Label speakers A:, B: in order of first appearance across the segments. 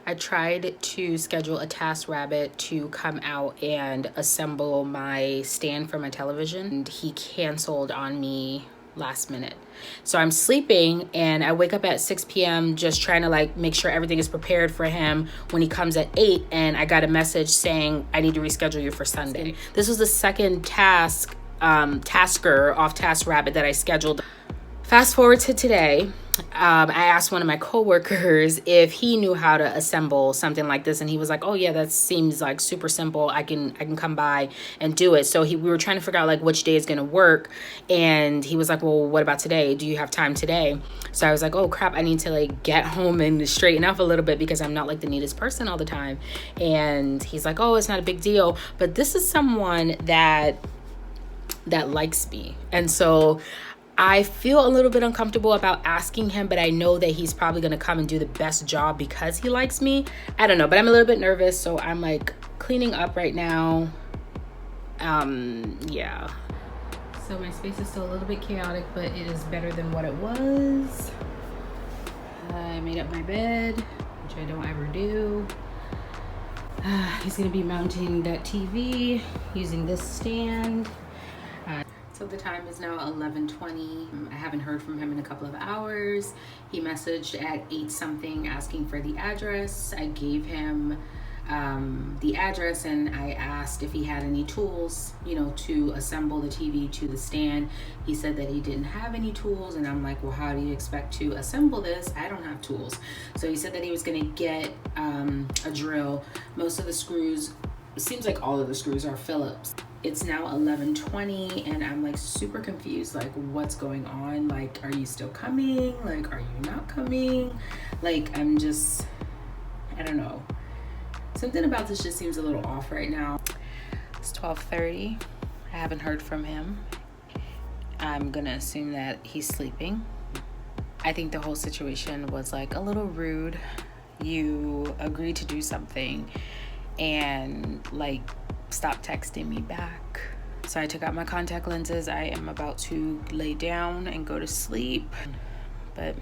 A: I tried to schedule a TaskRabbit to come out and assemble my stand for my television, and he canceled on me last minute. So I'm sleeping and I wake up at 6 p.m. just trying to like make sure everything is prepared for him when he comes at 8, and I got a message saying I need to reschedule you for Sunday. This was the second tasker off TaskRabbit that I scheduled. Fast forward to today. I asked one of my coworkers if he knew how to assemble something like this, and he was like, "Oh yeah, that seems like super simple. I can come by and do it." So we were trying to figure out like which day is gonna work, and he was like, "Well, what about today? Do you have time today?" So I was like, "Oh crap, I need to like get home and straighten up a little bit because I'm not like the neatest person all the time." And he's like, "Oh, it's not a big deal." But this is someone that likes me, and so I feel a little bit uncomfortable about asking him, but I know that he's probably going to come and do the best job because he likes me. I don't know, but I'm a little bit nervous, so I'm like cleaning up right now. Yeah. So my space is still a little bit chaotic, but it is better than what it was. I made up my bed, which I don't ever do. He's going to be mounting that TV using this stand. So the time is now 11:20. I haven't heard from him in a couple of hours. He messaged at 8 something asking for the address. I gave him the address, and I asked if he had any tools, to assemble the TV to the stand. He said that he didn't have any tools, and I'm like, well, how do you expect to assemble this? I don't have tools. So he said that he was gonna get a drill. Most of the screws, it seems like all of the screws are Phillips. It's now 11:20 and I'm like super confused, like what's going on? Like, are you still coming? Like, are you not coming? Like, I don't know. Something about this just seems a little off right now. It's 12:30. I haven't heard from him. I'm gonna assume that he's sleeping. I think the whole situation was like a little rude. You agreed to do something and like stop texting me back. So I took out my contact lenses. I am about to lay down and go to sleep. But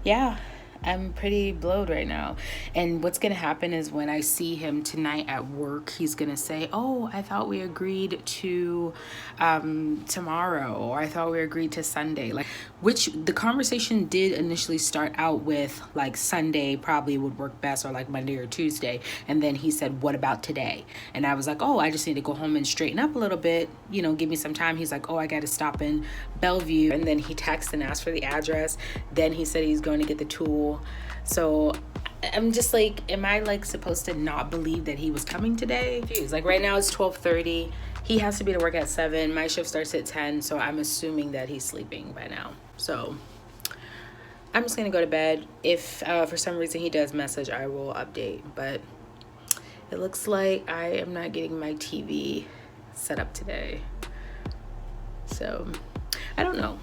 A: yeah, I'm pretty blowed right now. And what's gonna happen is when I see him tonight at work, he's gonna say, "Oh, I thought we agreed to tomorrow," or "I thought we agreed to Sunday." Like, which the conversation did initially start out with like Sunday probably would work best, or like Monday or Tuesday. And then he said, "What about today?" And I was like, "Oh, I just need to go home and straighten up a little bit, give me some time." He's like, "Oh, I got to stop in Bellevue." And then he texted and asked for the address. Then he said he's going to get the tool. So I'm just like, am I like supposed to not believe that he was coming today? Jeez, like right now it's 12:30. He has to be to work at 7. My shift starts at 10, so I'm assuming that he's sleeping by now. So I'm just gonna go to bed. If for some reason he does message, I will update. But it looks like I am not getting my TV set up today. So I don't know.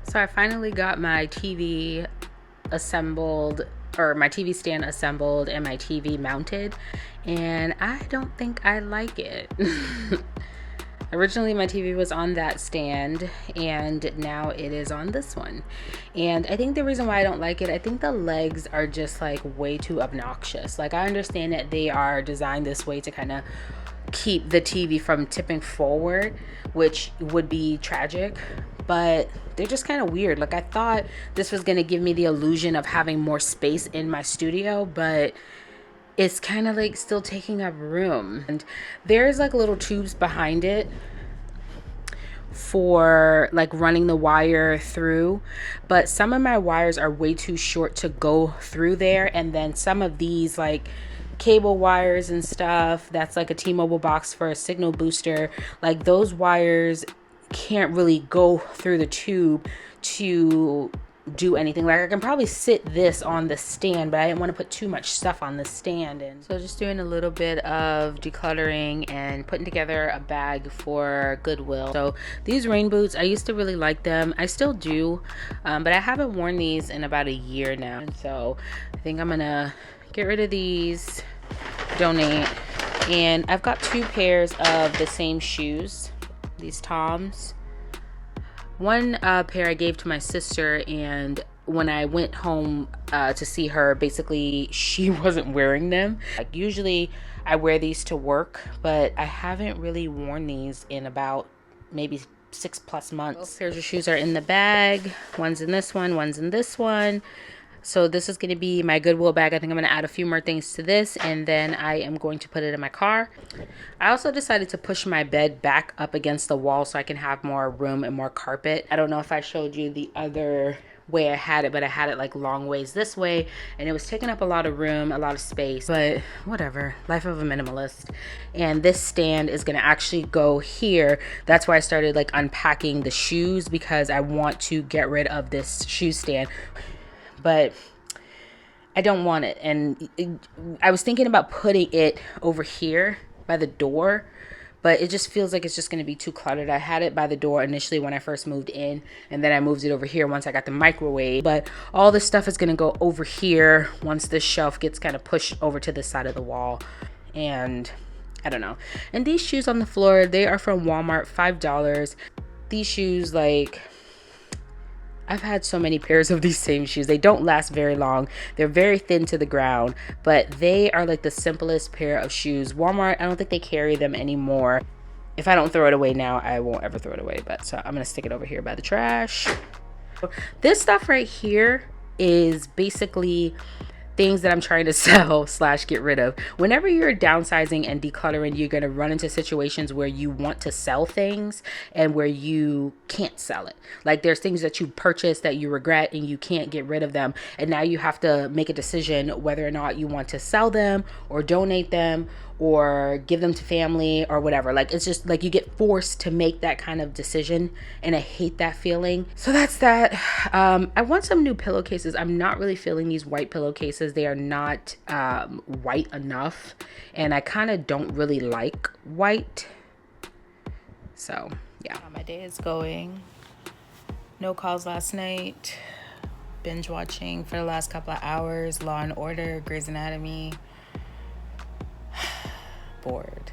A: So I finally got my TV assembled, or my TV stand assembled and my TV mounted, and I don't think I like it. Originally my TV was on that stand and now it is on this one. And I think the reason why I don't like it, I think the legs are just like way too obnoxious. Like, I understand that they are designed this way to kind of keep the TV from tipping forward, which would be tragic, but they're just kind of weird. Like, I thought this was going to give me the illusion of having more space in my studio, but it's kind of like still taking up room. And there's like little tubes behind it for like running the wire through, but some of my wires are way too short to go through there. And then some of these like cable wires and stuff, that's like a T-Mobile box for a signal booster, like those wires can't really go through the tube to do anything. Like, I can probably sit this on the stand, but I didn't want to put too much stuff on the stand. And so just doing a little bit of decluttering and putting together a bag for Goodwill. So these rain boots, I used to really like them. I still do, but I haven't worn these in about a year now. And so I think I'm gonna get rid of these, donate. And I've got 2 pairs of the same shoes, these Toms. One pair I gave to my sister, and when I went home to see her, basically she wasn't wearing them. Like usually I wear these to work, but I haven't really worn these in about maybe 6+ months. Both pairs of shoes are in the bag. One's in this one, one's in this one. So this is going to be my Goodwill bag. I think I'm going to add a few more things to this, and then I am going to put it in my car. I also decided to push my bed back up against the wall so I can have more room and more carpet. I don't know if I showed you the other way I had it, but I had it like long ways this way, and it was taking up a lot of room, a lot of space, but whatever, life of a minimalist. And this stand is going to actually go here. That's why I started like unpacking the shoes, because I want to get rid of this shoe stand, but I don't want it. And I was thinking about putting it over here by the door, but it just feels like it's just going to be too cluttered. I had it by the door initially when I first moved in, and then I moved it over here once I got the microwave. But all this stuff is going to go over here once this shelf gets kind of pushed over to the side of the wall. And I don't know. And these shoes on the floor, they are from Walmart, $5. These shoes, like, I've had so many pairs of these same shoes. They don't last very long. They're very thin to the ground, but they are like the simplest pair of shoes. Walmart, I don't think they carry them anymore. If I don't throw it away now, I won't ever throw it away. But so I'm gonna stick it over here by the trash. This stuff right here is basically things that I'm trying to sell / get rid of. Whenever you're downsizing and decluttering, you're going to run into situations where you want to sell things and where you can't sell it. Like there's things that you purchased that you regret and you can't get rid of them. And now you have to make a decision whether or not you want to sell them or donate them or give them to family or whatever. Like it's just like you get forced to make that kind of decision, and I hate that feeling. So that's that. I want some new pillowcases. I'm not really feeling these white pillowcases. They are not white enough, and I kind of don't really like white. So yeah, how my day is going. No calls last night. Binge watching for the last couple of hours. Law and Order, Grey's Anatomy. Bored.